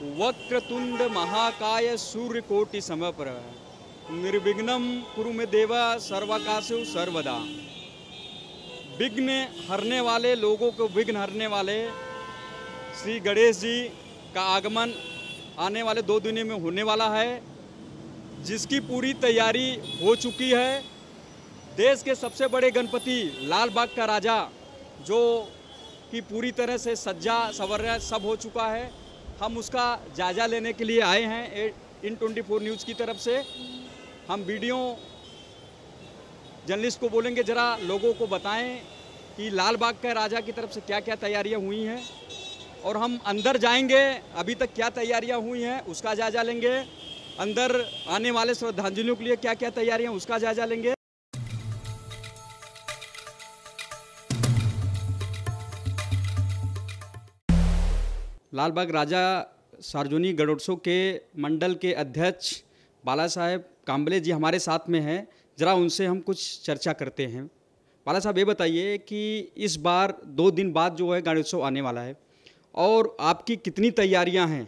वक्रतुंड महाकाय सूर्यकोटि समप्रभ निर्विघ्नं कुरु मे देव सर्वकार्येषु सर्वदा। विघ्न हरने वाले, लोगों को विघ्न हरने वाले श्री गणेश जी का आगमन आने वाले 2 दिनों में होने वाला है, जिसकी पूरी तैयारी हो चुकी है। देश के सबसे बड़े गणपति लाल बाग का राजा जो कि पूरी तरह से सज्जा सवरा सब हो चुका है, हम उसका जायजा लेने के लिए आए हैं। इन 24 न्यूज़ की तरफ से हम वीडियो जर्नलिस्ट को बोलेंगे जरा लोगों को बताएं कि लाल बाग के राजा की तरफ से क्या क्या तैयारियां हुई हैं, और हम अंदर जाएंगे, अभी तक क्या तैयारियां हुई हैं उसका जायजा लेंगे। अंदर आने वाले श्रद्धांजलियों के लिए क्या क्या तैयारियां उसका जायजा लेंगे। लाल बाग राजा सार्वजनिक गणेशोत्सव के मंडल के अध्यक्ष बाला साहेब कांबले जी हमारे साथ में हैं, ज़रा उनसे हम कुछ चर्चा करते हैं। बाला साहब, ये बताइए कि इस बार 2 दिन बाद जो है गणेशोत्सव आने वाला है, और आपकी कितनी तैयारियां हैं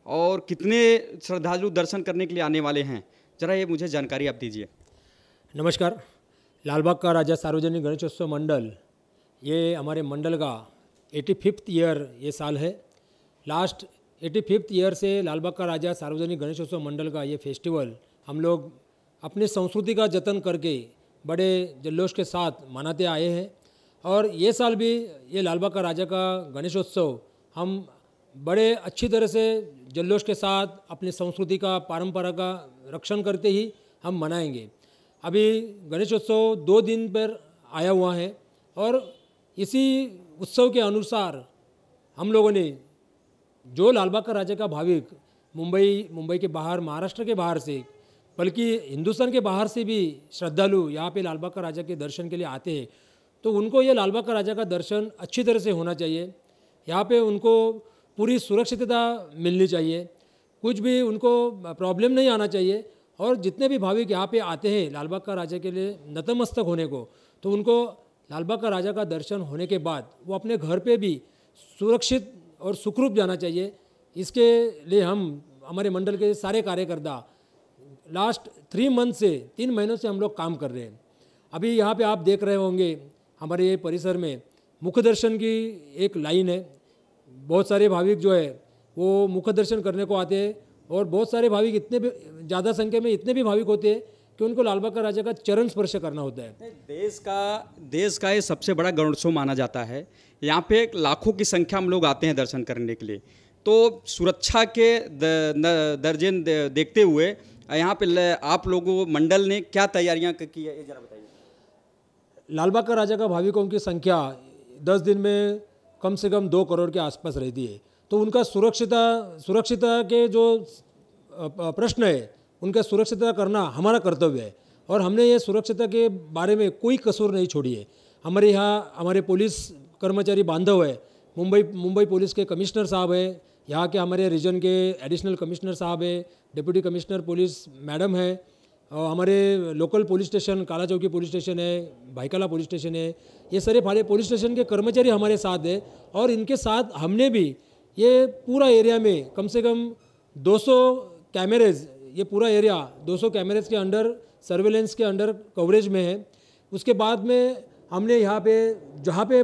और कितने श्रद्धालु दर्शन करने के लिए आने वाले हैं, ज़रा ये मुझे जानकारी आप दीजिए। नमस्कार। लालबाग का राजा सार्वजनिक गणेशोत्सव मंडल, ये हमारे मंडल का 85th ईयर ये साल है। लास्ट 85th ईयर से लालबाग का राजा सार्वजनिक गणेशोत्सव मंडल का ये फेस्टिवल हम लोग अपनी संस्कृति का जतन करके बड़े जल्लोश के साथ मनाते आए हैं, और ये साल भी ये लालबाग का राजा का गणेशोत्सव हम बड़े अच्छी तरह से जल्लोश के साथ अपनी संस्कृति का, परंपरा का रक्षण करते ही हम मनाएंगे। अभी गणेशोत्सव 2 दिन पर आया हुआ है, और इसी उत्सव के अनुसार हम लोगों ने जो लालबाग का राजा का भाविक मुंबई के बाहर, महाराष्ट्र के बाहर से, बल्कि हिंदुस्तान के बाहर से भी श्रद्धालु यहाँ पे लालबाग का राजा के दर्शन के लिए आते हैं, तो उनको ये लालबाग का राजा का दर्शन अच्छी तरह से होना चाहिए। यहाँ पे उनको पूरी सुरक्षितता मिलनी चाहिए, कुछ भी उनको प्रॉब्लम नहीं आना चाहिए। और जितने भी भाविक यहाँ पे आते हैं लालबाग का राजा के लिए नतमस्तक होने को, तो उनको लालबाग का राजा का दर्शन होने के बाद वो अपने घर पे भी सुरक्षित और सुखरूप जाना चाहिए। इसके लिए हम हमारे मंडल के सारे कार्यकर्ता लास्ट 3 मंथ से 3 महीनों से हम लोग काम कर रहे हैं। अभी यहाँ पे आप देख रहे होंगे हमारे ये परिसर में मुख्य दर्शन की एक लाइन है। बहुत सारे भाविक जो है वो मुख्य दर्शन करने को आते हैं, और बहुत सारे भाविक इतने भी ज़्यादा संख्या में इतने भी भाविक होते हैं कि उनको लालबाग का राजा का चरण स्पर्श करना होता है। देश का ये सबसे बड़ा गणेशोत्सव माना जाता है। यहाँ पे लाखों की संख्या में लोग आते हैं दर्शन करने के लिए, तो सुरक्षा के दर्जे देखते हुए यहाँ पे आप लोगों मंडल ने क्या तैयारियाँ की है, ये जरा बताइए। लालबाग का राजा का भाविकों की संख्या 10 दिन में कम से कम 2 करोड़ के आसपास रहती है, तो उनका सुरक्षिता के जो प्रश्न है उनका सुरक्षिता करना हमारा कर्तव्य है, और हमने ये सुरक्षिता के बारे में कोई कसूर नहीं छोड़ी है। हमारे यहाँ हमारे पुलिस कर्मचारी बांधव है, मुंबई पुलिस के कमिश्नर साहब है, यहाँ के हमारे रीजन के एडिशनल कमिश्नर साहब है, डिप्टी कमिश्नर पुलिस मैडम है, और हमारे लोकल पुलिस स्टेशन काला चौकी पुलिस स्टेशन है, भाईकला पुलिस स्टेशन है, ये सारे पुलिस स्टेशन के कर्मचारी हमारे साथ है। और इनके साथ हमने भी ये पूरा एरिया में कम से कम 200 कैमरेज, ये पूरा एरिया 200 कैमरेज के अंडर सर्वेलेंस के अंडर कवरेज में है। उसके बाद में हमने यहाँ पे जहाँ पे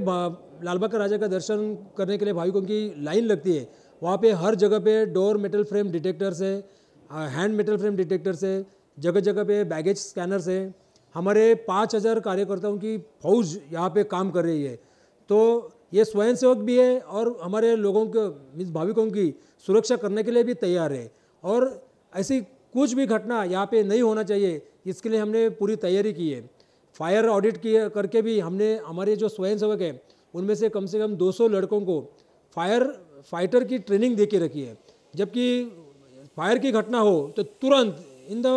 लालबाग का राजा का दर्शन करने के लिए भाविकों की लाइन लगती है, वहाँ पे हर जगह पे डोर मेटल फ्रेम डिटेक्टर्स है, हैंड मेटल फ्रेम डिटेक्टर्स है, जगह जगह पे बैगेज स्कैनर्स है। हमारे 5000 कार्यकर्ताओं की फौज यहाँ पे काम कर रही है, तो ये स्वयंसेवक भी है और हमारे लोगों को भाविकों की सुरक्षा करने के लिए भी तैयार है। और ऐसी कुछ भी घटना यहाँ पे नहीं होना चाहिए, इसके लिए हमने पूरी तैयारी की है। फायर ऑडिट करके भी हमने हमारे जो स्वयंसेवक है उनमें से कम 200 लड़कों को फाइटर की ट्रेनिंग दे के रखी है। जबकि फायर की घटना हो तो तुरंत in the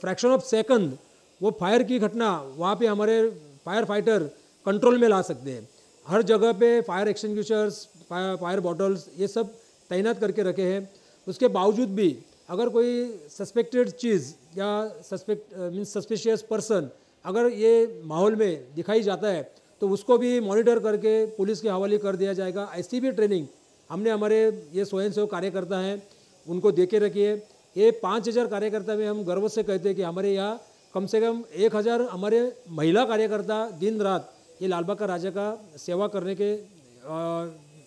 fraction of second वो फायर की घटना वहाँ पे हमारे फायर फाइटर कंट्रोल में ला सकते हैं। हर जगह पे फायर एक्सटिंग्विशर्स, फायर बॉटल्स ये सब तैनात करके रखे हैं। उसके बावजूद भी अगर कोई सस्पेक्टेड चीज़ या सस्पिशियस पर्सन अगर ये माहौल में दिखाई जाता है तो उसको भी मॉनिटर करके पुलिस के हवाले कर दिया जाएगा। ऐसी भी ट्रेनिंग हमने हमारे ये स्वयंसेवक कार्यकर्ता हैं उनको दे के रखी है। ये 5,000 कार्यकर्ता में हम गर्व से कहते हैं कि हमारे यहाँ कम से कम 1,000 हमारे महिला कार्यकर्ता दिन रात ये लाल बाग का राजा का सेवा करने के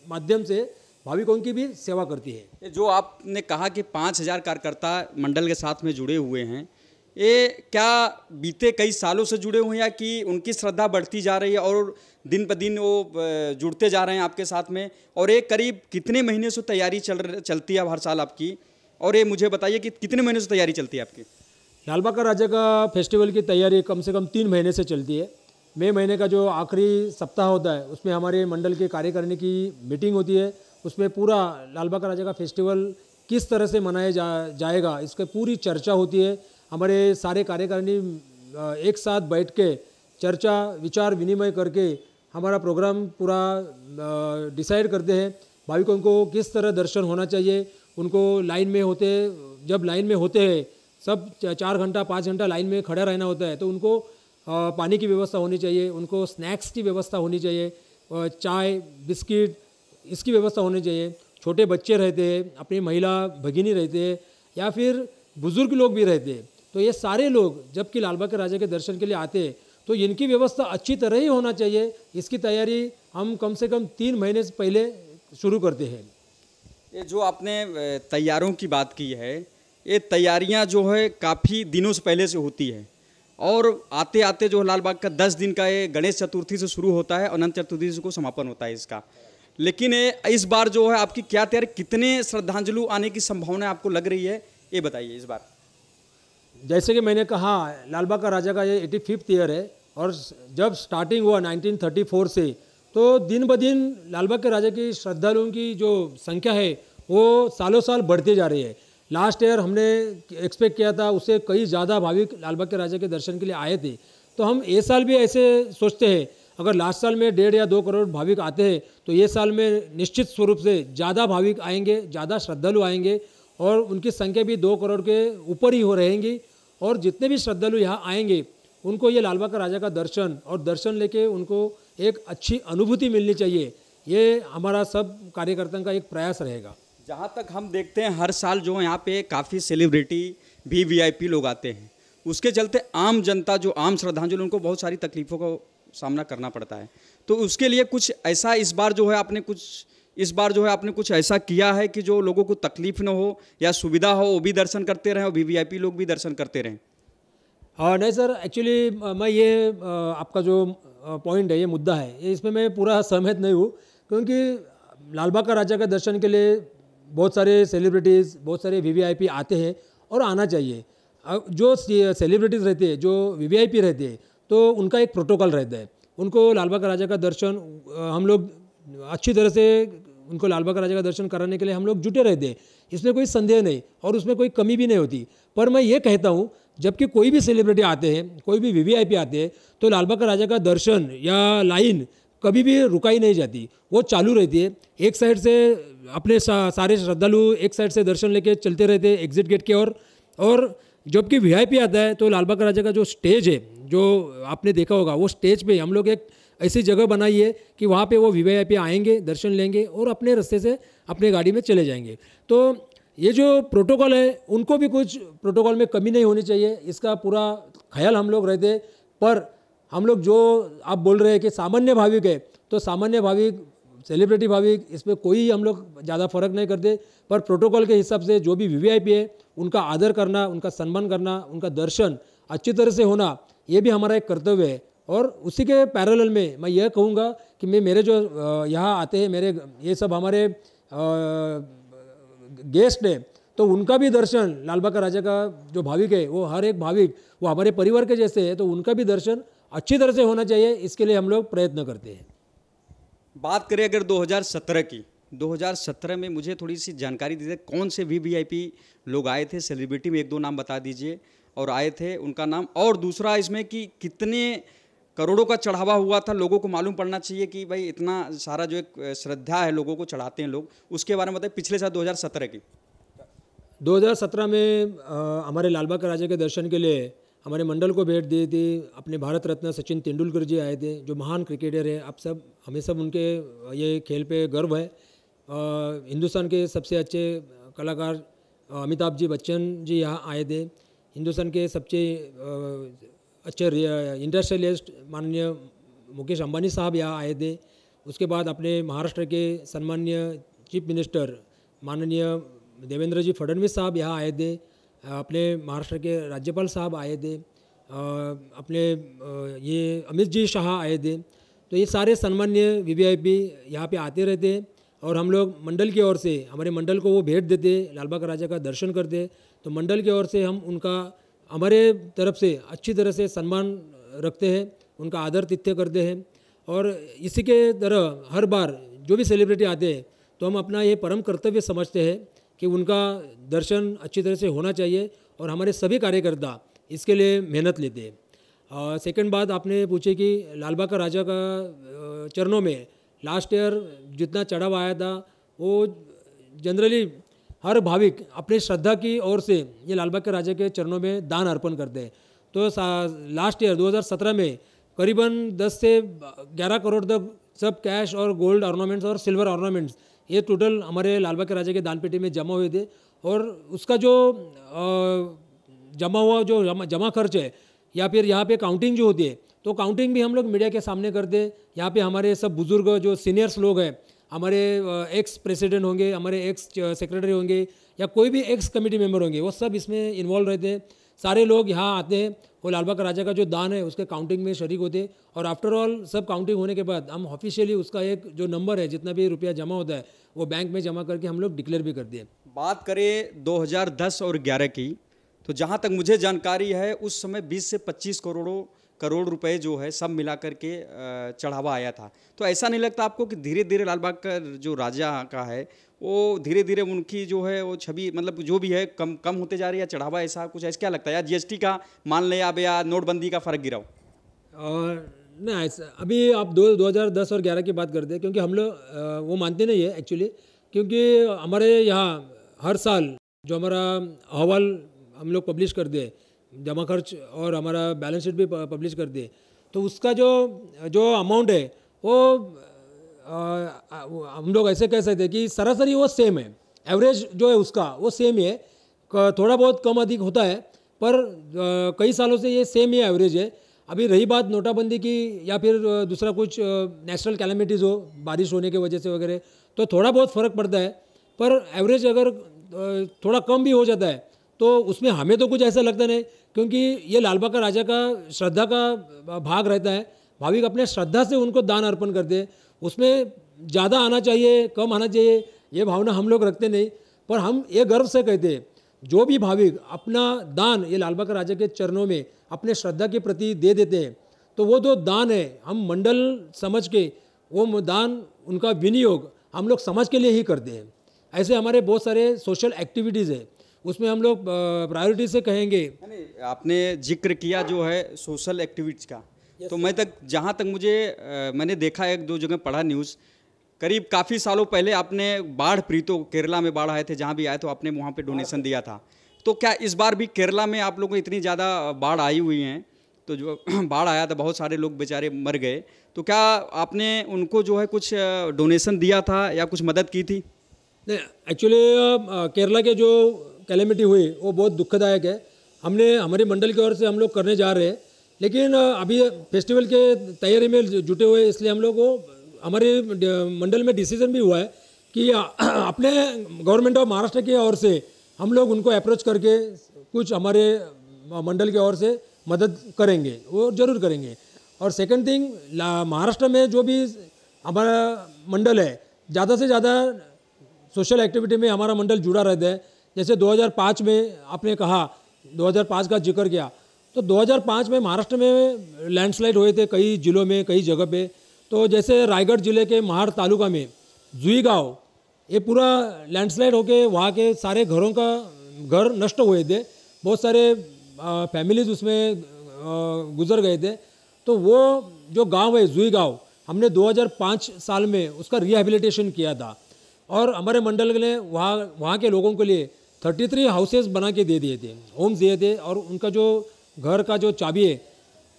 माध्यम से भाविकों की भी सेवा करती है। ये जो आपने कहा कि 5,000 कार्यकर्ता मंडल के साथ में जुड़े हुए हैं, ये क्या बीते कई सालों से जुड़े हुए हैं या कि उनकी श्रद्धा बढ़ती जा रही है और दिन ब दिन वो जुड़ते जा रहे हैं आपके साथ में? और ये करीब कितने महीने से तैयारी चलती है हर साल आपकी? और ये मुझे बताइए कि कितने महीने से तैयारी चलती है आपकी? लाल बाग का राजा का फेस्टिवल की तैयारी कम से कम 3 महीने से चलती है। मई महीने का जो आखिरी सप्ताह होता है उसमें हमारे मंडल के कार्यकारिणी की मीटिंग होती है। उसमें पूरा लाल बाग का राजा का फेस्टिवल किस तरह से मनाया जाएगा इसकी पूरी चर्चा होती है। हमारे सारे कार्यकारिणी एक साथ बैठ के चर्चा विचार विनिमय करके हमारा प्रोग्राम पूरा डिसाइड करते हैं। भाविकों को किस तरह दर्शन होना चाहिए, उनको लाइन में होते जब लाइन में होते हैं सब 4 घंटा 5 घंटा लाइन में खड़ा रहना होता है, तो उनको पानी की व्यवस्था होनी चाहिए, उनको स्नैक्स की व्यवस्था होनी चाहिए, चाय बिस्किट इसकी व्यवस्था होनी चाहिए। छोटे बच्चे रहते हैं, अपनी महिला भगिनी रहते हैं या फिर बुज़ुर्ग लोग भी रहते हैं, तो ये सारे लोग जबकि लाल बाग के राजा के दर्शन के लिए आते हैं तो इनकी व्यवस्था अच्छी तरह ही होना चाहिए। इसकी तैयारी हम कम से कम 3 महीने से पहले शुरू करते हैं। ये जो आपने तैयारों की बात की है, ये तैयारियां जो है काफ़ी दिनों से पहले से होती है और आते आते जो लाल बाग का 10 दिन का ये गणेश चतुर्थी से शुरू होता है, अनंत चतुर्थी को समापन होता है इसका। लेकिन इस बार जो है आपकी क्या तैयारी, कितने श्रद्धांजलि आने की संभावना आपको लग रही है, ये बताइए इस बार। जैसे कि मैंने कहा लाल बाग का राजा का ये 85th ईयर है और जब स्टार्टिंग हुआ 1934 से, तो दिन ब दिन लाल बाग के राजा की श्रद्धालुओं की जो संख्या है वो सालों साल बढ़ती जा रही है। लास्ट ईयर हमने एक्सपेक्ट किया था उससे कई ज़्यादा भाविक लाल बाग के राजा के दर्शन के लिए आए थे, तो हम ये साल भी ऐसे सोचते हैं अगर लास्ट साल में 1.5 या 2 करोड़ भाविक आते हैं तो ये साल में निश्चित स्वरूप से ज़्यादा भाविक आएंगे, ज़्यादा श्रद्धालु आएंगे और उनकी संख्या भी 2 करोड़ के ऊपर ही हो रहेंगी। और जितने भी श्रद्धालु यहाँ आएंगे उनको ये लाल बाग का राजा का दर्शन और दर्शन लेके उनको एक अच्छी अनुभूति मिलनी चाहिए। ये हमारा सब कार्यकर्ताओं का एक प्रयास रहेगा। जहाँ तक हम देखते हैं हर साल जो यहाँ पे काफ़ी सेलिब्रिटी भी VIP लोग आते हैं, उसके चलते आम जनता जो आम श्रद्धांजलि उनको बहुत सारी तकलीफ़ों का सामना करना पड़ता है। तो उसके लिए कुछ ऐसा इस बार जो है आपने कुछ ऐसा किया है कि जो लोगों को तकलीफ़ न हो या सुविधा हो, वो भी दर्शन करते रहें और VIP लोग भी दर्शन करते रहें? हाँ नहीं सर, एक्चुअली मैं ये आपका जो पॉइंट है, ये मुद्दा है, ये इसमें मैं पूरा सहमत नहीं हूँ, क्योंकि लाल बाग का राजा के दर्शन के लिए बहुत सारे सेलिब्रिटीज़ बहुत सारे VIP आते हैं और आना चाहिए। जो सेलिब्रिटीज़ रहते हैं, जो VIP रहते हैं, तो उनका एक प्रोटोकॉल रहता है। उनको लाल बाग का राजा का दर्शन हम लोग अच्छी तरह से उनको लाल बाग का राजा का दर्शन कराने के लिए हम लोग जुटे रहते हैं, इसमें कोई संदेह नहीं और उसमें कोई कमी भी नहीं होती। पर मैं ये कहता हूँ जबकि कोई भी सेलिब्रिटी आते हैं, कोई भी VIP आते हैं, तो लाल बाग का राजा का दर्शन या लाइन कभी भी रुकाई नहीं जाती, वो चालू रहती है। एक साइड से अपने सारे श्रद्धालु एक साइड से दर्शन लेके चलते रहते हैं एग्जिट गेट के और जबकि VIP आता है तो लाल बाग का राजा का जो स्टेज है, जो आपने देखा होगा, वो स्टेज पे हम लोग एक ऐसी जगह बनाई है कि वहाँ पे वो VIP आएंगे, दर्शन लेंगे और अपने रास्ते से अपने गाड़ी में चले जाएंगे। तो ये जो प्रोटोकॉल है उनको भी कुछ प्रोटोकॉल में कमी नहीं होनी चाहिए, इसका पूरा ख्याल हम लोग रहते। पर हम लोग जो आप बोल रहे हैं कि सामान्य भाविक है, तो सामान्य भाविक सेलिब्रिटी भाविक इसमें कोई हम लोग ज़्यादा फर्क नहीं करते, पर प्रोटोकॉल के हिसाब से जो भी VIP है उनका आदर करना, उनका सम्मान करना, उनका दर्शन अच्छी तरह से होना, ये भी हमारा एक कर्तव्य है। और उसी के पैरेलल में मैं यह कहूँगा कि मेरे जो यहाँ आते हैं, मेरे ये सब हमारे गेस्ट है, तो उनका भी दर्शन लाल बाग का राजा का जो भाविक है, वो हर एक भाविक वो हमारे परिवार के जैसे है, तो उनका भी दर्शन अच्छी तरह से होना चाहिए, इसके लिए हम लोग प्रयत्न करते हैं। बात करें अगर 2017 की, 2017 में मुझे थोड़ी सी जानकारी दीजिए, कौन से VIP लोग आए थे, सेलिब्रिटी में 1-2 नाम बता दीजिए और आए थे उनका नाम। और दूसरा इसमें कि कितने करोड़ों का चढ़ावा हुआ था, लोगों को मालूम पड़ना चाहिए कि भाई इतना सारा जो एक श्रद्धा है लोगों को चढ़ाते हैं लोग, उसके बारे में बताइए। पिछले साल 2017 की 2017 में हमारे लाल बाग के राजा के दर्शन के लिए हमारे मंडल को भेंट दी थी अपने भारत रत्न सचिन तेंदुलकर जी आए थे, जो महान क्रिकेटर है। आप सब हमें सब उनके ये खेल पे गर्व है हिंदुस्तान के सबसे अच्छे कलाकार अमिताभ जी बच्चन जी यहाँ आए थे। हिंदुस्तान के सबसे अच्छे इंडस्ट्रियलिस्ट माननीय मुकेश अंबानी साहब यहाँ आए थे। उसके बाद अपने महाराष्ट्र के सम्माननीय चीफ मिनिस्टर माननीय देवेंद्र जी फडणवीस साहब यहाँ आए थे। अपने महाराष्ट्र के राज्यपाल साहब आए थे। अपने ये अमित जी शाह आए थे। तो ये सारे सम्माननीय वीवीआईपी यहाँ पे आते रहते हैं और हम लोग मंडल की ओर से हमारे मंडल को वो भेंट देते, लाल बाग राजा का दर्शन करते। तो मंडल की ओर से हम उनका हमारे तरफ से अच्छी तरह से सम्मान रखते हैं, उनका आदर तिथ्य करते हैं। और इसी के तरह हर बार जो भी सेलिब्रिटी आते हैं तो हम अपना ये परम कर्तव्य समझते हैं कि उनका दर्शन अच्छी तरह से होना चाहिए और हमारे सभी कार्यकर्ता इसके लिए मेहनत लेते हैं। सेकंड बात आपने पूछी कि लाल बाग का राजा का चरणों में लास्ट ईयर जितना चढ़ावा आया था वो जनरली हर भाविक अपने श्रद्धा की ओर से ये लाल बाग के राजा के चरणों में दान अर्पण करते हैं। तो लास्ट ईयर 2017 में करीबन 10 से 11 करोड़ तक सब कैश और गोल्ड ऑर्नामेंट्स और सिल्वर ऑर्नामेंट्स ये टोटल हमारे लाल बाग के राजा के दान पेटी में जमा हुए थे। और उसका जो जमा हुआ जो जमा खर्च है या फिर यहाँ पे काउंटिंग जो होती है तो काउंटिंग भी हम लोग मीडिया के सामने करते हैं। यहाँ पे हमारे सब बुजुर्ग जो सीनियर्स लोग हैं, हमारे एक्स प्रेसिडेंट होंगे, हमारे एक्स सेक्रेटरी होंगे या कोई भी एक्स कमेटी मेंबर होंगे, वो सब इसमें इन्वॉल्व रहते हैं। सारे लोग यहाँ आते हैं, वो लाल बाग का राजा का जो दान है उसके काउंटिंग में शरीक होते हैं। और आफ्टर ऑल सब काउंटिंग होने के बाद हम ऑफिशियली उसका एक जो नंबर है जितना भी रुपया जमा होता है वो बैंक में जमा करके हम लोग डिक्लेयर भी करते हैं। बात करें 2010 और 11 की, तो जहाँ तक मुझे जानकारी है उस समय 20 से 25 करोड़ रुपए जो है सब मिला करके चढ़ावा आया था। तो ऐसा नहीं लगता आपको कि धीरे धीरे लाल बाग का जो राजा का है वो धीरे धीरे उनकी जो है वो छवि मतलब जो भी है कम होते जा रही है, चढ़ावा ऐसा कुछ ऐसा क्या लगता है? या जीएसटी का मान ले आप या नोटबंदी का फ़र्क गिराओ? नहीं, अभी आप 2010 और 11 की बात करते हैं क्योंकि हम लोग वो मानते नहीं है एक्चुअली, क्योंकि हमारे यहाँ हर साल जो हमारा अहवाल हम लोग पब्लिश करते हैं, जमा खर्च और हमारा बैलेंस शीट भी पब्लिश करते हैं, तो उसका जो अमाउंट है वो हम लोग ऐसे कह सकते हैं कि सरासरी वो सेम है। एवरेज जो है उसका वो सेम ही है, थोड़ा बहुत कम अधिक होता है पर कई सालों से ये सेम ही एवरेज है। अभी रही बात नोटाबंदी की या फिर दूसरा कुछ नेशनल कैलेमिटीज़ हो, बारिश होने की वजह से वगैरह, तो थोड़ा बहुत फ़र्क पड़ता है। पर एवरेज अगर थोड़ा कम भी हो जाता है तो उसमें हमें तो कुछ ऐसा लगता नहीं, क्योंकि ये लाल बाग का राजा का श्रद्धा का भाग रहता है। भाविक अपने श्रद्धा से उनको दान अर्पण करते हैं, उसमें ज़्यादा आना चाहिए कम आना चाहिए ये भावना हम लोग रखते नहीं। पर हम ये गर्व से कहते हैं जो भी भाविक अपना दान ये लाल बाग का राजा के चरणों में अपने श्रद्धा के प्रति दे देते हैं तो वो जो दान है हम मंडल समझ के वो दान उनका विनियोग हम लोग समाज के लिए ही करते हैं। ऐसे हमारे बहुत सारे सोशल एक्टिविटीज़ है, उसमें हम लोग प्रायोरिटी से कहेंगे। आपने जिक्र किया जो है सोशल एक्टिविटीज़ का, तो मैं तक जहाँ तक मुझे मैंने देखा एक दो जगह पढ़ा न्यूज़, करीब काफ़ी सालों पहले आपने बाढ़ पीड़ितों केरला में बाढ़ आए थे, जहाँ भी आए तो आपने वहाँ पे डोनेशन दिया था। तो क्या इस बार भी केरला में आप लोगों को इतनी ज़्यादा बाढ़ आई हुई हैं, तो जो बाढ़ आया था बहुत सारे लोग बेचारे मर गए, तो क्या आपने उनको जो है कुछ डोनेशन दिया था या कुछ मदद की थी? नहीं, एक्चुअली केरला के जो कैलेमिटी हुई वो बहुत दुखदायक है। हमने हमारे मंडल की ओर से हम लोग करने जा रहे हैं, लेकिन अभी फेस्टिवल के तैयारी में जुटे हुए, इसलिए हम लोग को हमारे मंडल में डिसीजन भी हुआ है कि अपने गवर्नमेंट ऑफ महाराष्ट्र की ओर से हम लोग उनको अप्रोच करके कुछ हमारे मंडल की ओर से मदद करेंगे, वो ज़रूर करेंगे। और सेकंड थिंग, महाराष्ट्र में जो भी हमारा मंडल है ज़्यादा से ज़्यादा सोशल एक्टिविटी में हमारा मंडल जुड़ा रहता है। जैसे 2005 में आपने कहा 2005 का जिक्र किया, तो 2005 में महाराष्ट्र में लैंडस्लाइड हुए थे कई जिलों में कई जगह पे। तो जैसे रायगढ़ जिले के महाड तालुका में जुई गांव ये पूरा लैंडस्लाइड होके वहाँ के सारे घरों का घर नष्ट हुए थे, बहुत सारे फैमिलीज उसमें गुजर गए थे। तो वो जो गांव है जुई गांव, हमने 2005 साल में उसका रिहेबिलिटेशन किया था और हमारे मंडल ने वहाँ के लोगों के लिए 33 हाउसेस बना के दे दिए थे, होम्स दिए थे। और उनका जो घर का जो चाबी है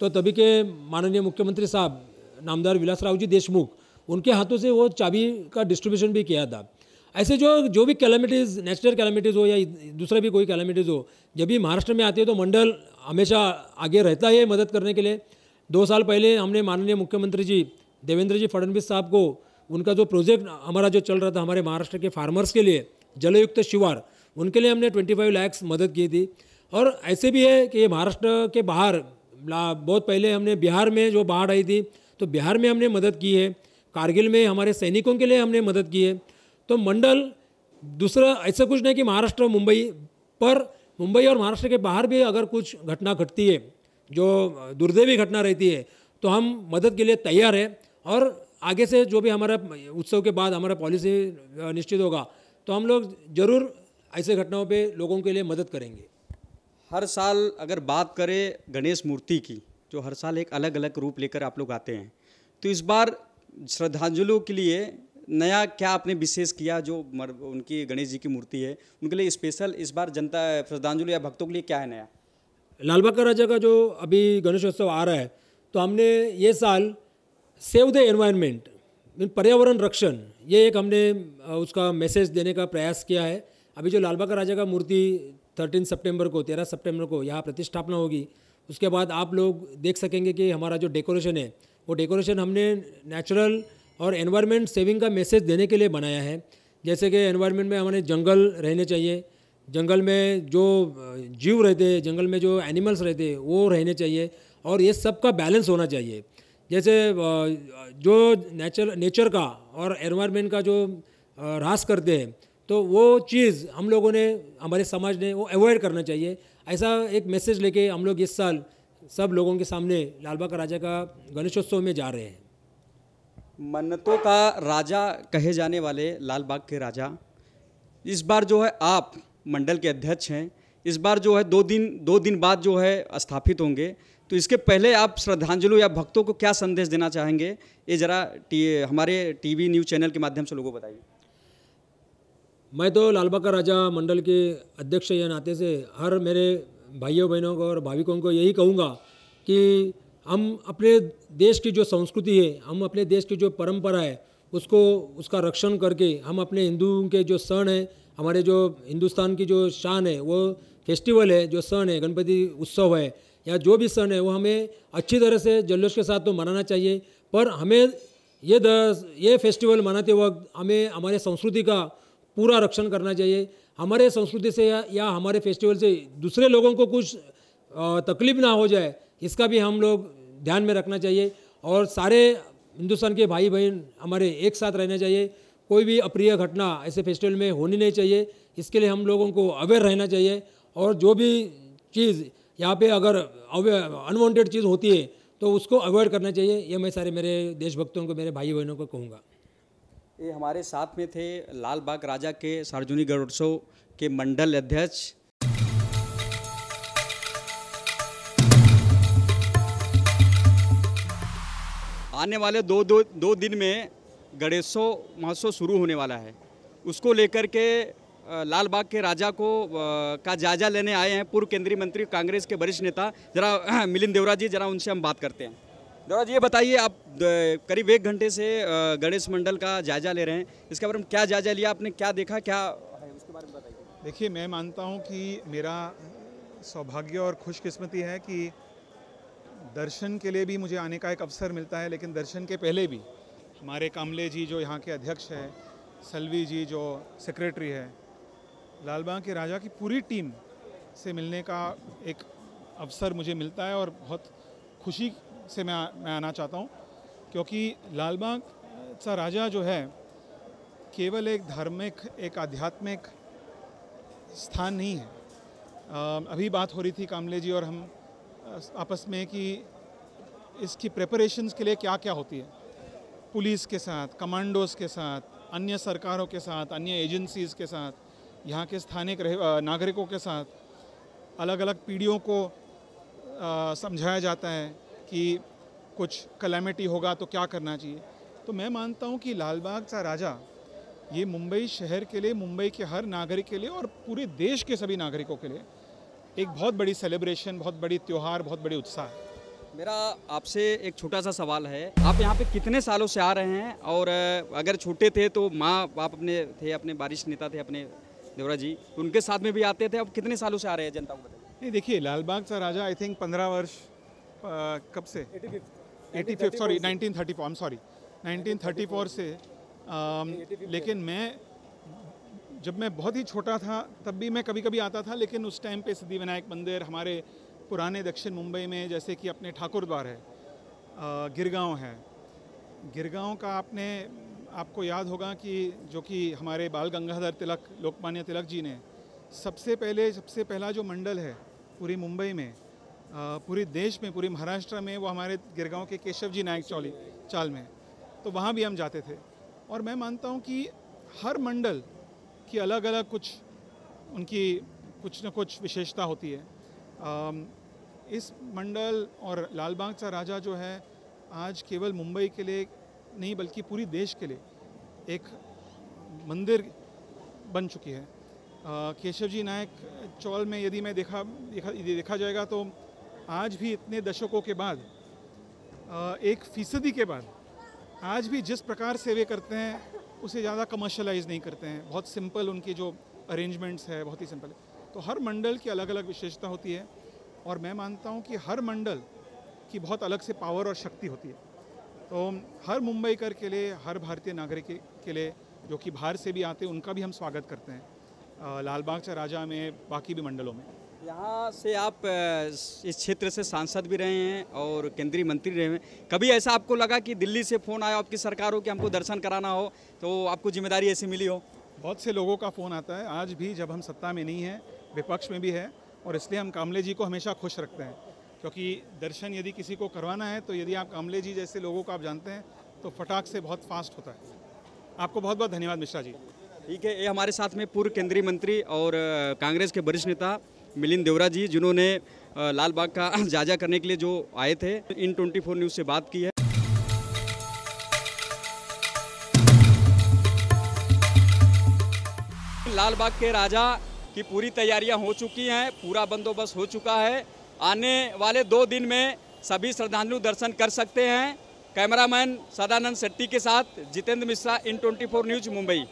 तो तभी के माननीय मुख्यमंत्री साहब नामदार विलासराव जी देशमुख, उनके हाथों से वो चाबी का डिस्ट्रीब्यूशन भी किया था। ऐसे जो भी कैलेमिटीज़, नेचुरल कैलेमिटीज़ हो या दूसरा भी कोई कैलेमिटीज़ हो, जब भी महाराष्ट्र में आती है तो मंडल हमेशा आगे रहता है मदद करने के लिए। 2 साल पहले हमने माननीय मुख्यमंत्री जी देवेंद्र जी फडणवीस साहब को उनका जो प्रोजेक्ट हमारा जो चल रहा था हमारे महाराष्ट्र के फार्मर्स के लिए, जलयुक्त शिवार, उनके लिए हमने 25 लाख मदद की थी। और ऐसे भी है कि महाराष्ट्र के बाहर बहुत पहले हमने बिहार में जो बाढ़ आई थी तो बिहार में हमने मदद की है, कारगिल में हमारे सैनिकों के लिए हमने मदद की है। तो मंडल दूसरा ऐसा कुछ नहीं कि महाराष्ट्र मुंबई, पर मुंबई और महाराष्ट्र के बाहर भी अगर कुछ घटना घटती है जो दुर्दैवी घटना रहती है तो हम मदद के लिए तैयार है। और आगे से जो भी हमारा उत्सव के बाद हमारा पॉलिसी निश्चित होगा तो हम लोग ज़रूर ऐसे घटनाओं पे लोगों के लिए मदद करेंगे। हर साल अगर बात करें गणेश मूर्ति की, जो हर साल एक अलग अलग रूप लेकर आप लोग आते हैं, तो इस बार श्रद्धांजलियों के लिए नया क्या आपने विशेष किया? जो उनकी गणेश जी की मूर्ति है उनके लिए स्पेशल इस बार जनता श्रद्धांजलि या भक्तों के लिए क्या है नया? लालबाग का राजा का जो अभी गणेशोत्सव आ रहा है तो हमने ये साल सेव द एनवायरनमेंट, पर्यावरण रक्षण, ये एक हमने उसका मैसेज देने का प्रयास किया है। अभी जो लालबाग का राजा का मूर्ति 13 सितंबर को यहाँ प्रतिष्ठापना होगी, उसके बाद आप लोग देख सकेंगे कि हमारा जो डेकोरेशन है वो डेकोरेशन हमने नेचुरल और एनवायरनमेंट सेविंग का मैसेज देने के लिए बनाया है। जैसे कि एनवायरनमेंट में हमारे जंगल रहने चाहिए, जंगल में जो जीव रहते हैं, जंगल में जो एनिमल्स रहते हैं वो रहने चाहिए, और ये सब का बैलेंस होना चाहिए। जैसे जो नेचर का और एनवायरनमेंट का जो ह्रास करते हैं तो वो चीज़ हम लोगों ने, हमारे समाज ने वो अवॉइड करना चाहिए। ऐसा एक मैसेज लेके हम लोग इस साल सब लोगों के सामने लालबाग का राजा का गणेशोत्सव में जा रहे हैं। मन्नतों का राजा कहे जाने वाले लालबाग के राजा, इस बार जो है आप मंडल के अध्यक्ष हैं, इस बार जो है 2 दिन बाद जो है स्थापित होंगे, तो इसके पहले आप श्रद्धांजलि या भक्तों को क्या संदेश देना चाहेंगे? ये ज़रा हमारे टीवी न्यूज़ चैनल के माध्यम से लोगों को बताइए। मैं तो लालबाग का राजा मंडल के अध्यक्ष या नाते से हर मेरे भाइयों बहनों को और भाविकों को यही कहूँगा कि हम अपने देश की जो संस्कृति है, हम अपने देश की जो परंपरा है उसका रक्षण करके हम अपने हिंदुओं के जो सन है, हमारे जो हिंदुस्तान की जो शान है, वो फेस्टिवल है, जो सन है, गणपति उत्सव है या जो भी सन है, वो हमें अच्छी तरह से जल्लोश के साथ तो मनाना चाहिए। पर हमें ये फेस्टिवल मनाते वक्त हमें हमारे संस्कृति का पूरा रक्षण करना चाहिए। हमारे संस्कृति से या हमारे फेस्टिवल से दूसरे लोगों को कुछ तकलीफ ना हो जाए, इसका भी हम लोग ध्यान में रखना चाहिए। और सारे हिंदुस्तान के भाई बहन हमारे एक साथ रहना चाहिए। कोई भी अप्रिय घटना ऐसे फेस्टिवल में होनी नहीं चाहिए, इसके लिए हम लोगों को अवेयर रहना चाहिए। और जो भी चीज़ यहाँ पे अगर अनवांटेड चीज़ होती है तो उसको अवॉइड करना चाहिए। ये मैं सारे मेरे देशभक्तों को, मेरे भाई बहनों को कहूँगा। ये हमारे साथ में थे लालबाग राजा के सार्वजनिक गणेशोत्सव के मंडल अध्यक्ष। आने वाले दो दिन में गणेशोत्सव महोत्सव शुरू होने वाला है, उसको लेकर के लालबाग के राजा को का जायजा लेने आए हैं पूर्व केंद्रीय मंत्री कांग्रेस के वरिष्ठ नेता जरा मिलिंद देवरा जी, जरा उनसे हम बात करते हैं। देवरा जी, ये बताइए, आप करीब 1 घंटे से गणेश मंडल का जायजा ले रहे हैं, इसके बारे में क्या जायजा लिया आपने, क्या देखा, क्या है उसके बारे में बताइए। देखिए, मैं मानता हूँ कि मेरा सौभाग्य और खुशकिस्मती है कि दर्शन के लिए भी मुझे आने का एक अवसर मिलता है, लेकिन दर्शन के पहले भी हमारे कामले जी जो यहाँ के अध्यक्ष हैं, सलवी जी जो सेक्रेटरी है, लालबाग के राजा की पूरी टीम से मिलने का एक अवसर मुझे मिलता है और बहुत खुशी से मैं आना चाहता हूँ, क्योंकि लालबाग का राजा जो है केवल एक धार्मिक, एक आध्यात्मिक स्थान नहीं है। अभी बात हो रही थी कामले जी और हम आपस में कि इसकी प्रिपरेशंस के लिए क्या क्या होती है, पुलिस के साथ, कमांडोज़ के साथ, अन्य सरकारों के साथ, अन्य एजेंसीज़ के साथ, यहाँ के स्थानिक नागरिकों के साथ अलग अलग पीढ़ियों को समझाया जाता है कि कुछ कैलेमिटी होगा तो क्या करना चाहिए। तो मैं मानता हूँ कि लालबाग का राजा ये मुंबई शहर के लिए, मुंबई के हर नागरिक के लिए और पूरे देश के सभी नागरिकों के लिए एक बहुत बड़ी सेलिब्रेशन, बहुत बड़ी त्यौहार, बहुत बड़ी उत्साह है। मेरा आपसे एक छोटा सा सवाल है, आप यहाँ पे कितने सालों से आ रहे हैं? और अगर छोटे थे तो माँ बाप अपने थे, अपने वरिष्ठ नेता थे अपने देवरा जी, उनके साथ में भी आते थे, अब कितने सालों से आ रहे हैं, जनता को बताइए। नहीं, देखिए, लाल बाग का राजा आई थिंक 15 वर्ष कब से 85 सॉरी 1934 आई एम सॉरी 1934 से लेकिन जब मैं बहुत ही छोटा था तब भी मैं कभी कभी आता था, लेकिन उस टाइम पे सिद्धिविनायक मंदिर, हमारे पुराने दक्षिण मुंबई में जैसे कि अपने ठाकुर द्वार है, गिरगांव है, गिरगांव का आपको याद होगा कि जो कि हमारे बाल गंगाधर तिलक, लोकमान्य तिलक जी ने सबसे पहला जो मंडल है पूरी मुंबई में, पूरे देश में, पूरे महाराष्ट्र में, वो हमारे गिरगांव के केशव जी नायक चाल में, तो वहाँ भी हम जाते थे। और मैं मानता हूँ कि हर मंडल की अलग अलग उनकी कुछ न कुछ विशेषता होती है। इस मंडल और लाल बाग का राजा जो है आज केवल मुंबई के लिए नहीं बल्कि पूरी देश के लिए एक मंदिर बन चुकी है। केशव जी नायक चौल में यदि मैं देखा जाएगा तो आज भी इतने दशकों के बाद, 1% के बाद, आज भी जिस प्रकार से वे करते हैं उसे ज़्यादा कमर्शलाइज नहीं करते हैं। बहुत सिंपल उनकी जो अरेंजमेंट्स है, बहुत ही सिंपल है। तो हर मंडल की अलग अलग विशेषता होती है और मैं मानता हूँ कि हर मंडल की बहुत अलग से पावर और शक्ति होती है। तो हर मुंबईकर के लिए, हर भारतीय नागरिक के लिए जो कि बाहर से भी आते हैं, उनका भी हम स्वागत करते हैं लाल बाग का राजा में, बाकी भी मंडलों में। यहाँ से आप इस क्षेत्र से सांसद भी रहे हैं और केंद्रीय मंत्री रहे हैं, कभी ऐसा आपको लगा कि दिल्ली से फ़ोन आया आपकी सरकार हो कि हमको दर्शन कराना हो, तो आपको जिम्मेदारी ऐसी मिली हो? बहुत से लोगों का फ़ोन आता है, आज भी जब हम सत्ता में नहीं हैं, विपक्ष में भी है, और इसलिए हम कामले जी को हमेशा खुश रखते हैं, क्योंकि दर्शन यदि किसी को करवाना है तो यदि आप कामले जी जैसे लोगों को आप जानते हैं तो फटाक से बहुत फास्ट होता है। आपको बहुत बहुत धन्यवाद मिश्रा जी। ठीक है, ये हमारे साथ में पूर्व केंद्रीय मंत्री और कांग्रेस के वरिष्ठ नेता मिलिंद देवरा जी, जिन्होंने लाल बाग का जायजा करने के लिए जो आए थे, इन 24 न्यूज़ से बात की है। लाल बाग के राजा की पूरी तैयारियां हो चुकी हैं, पूरा बंदोबस्त हो चुका है। आने वाले 2 दिन में सभी श्रद्धालु दर्शन कर सकते हैं। कैमरामैन सदानंद शेट्टी के साथ जितेंद्र मिश्रा, इन 24 न्यूज़, मुंबई।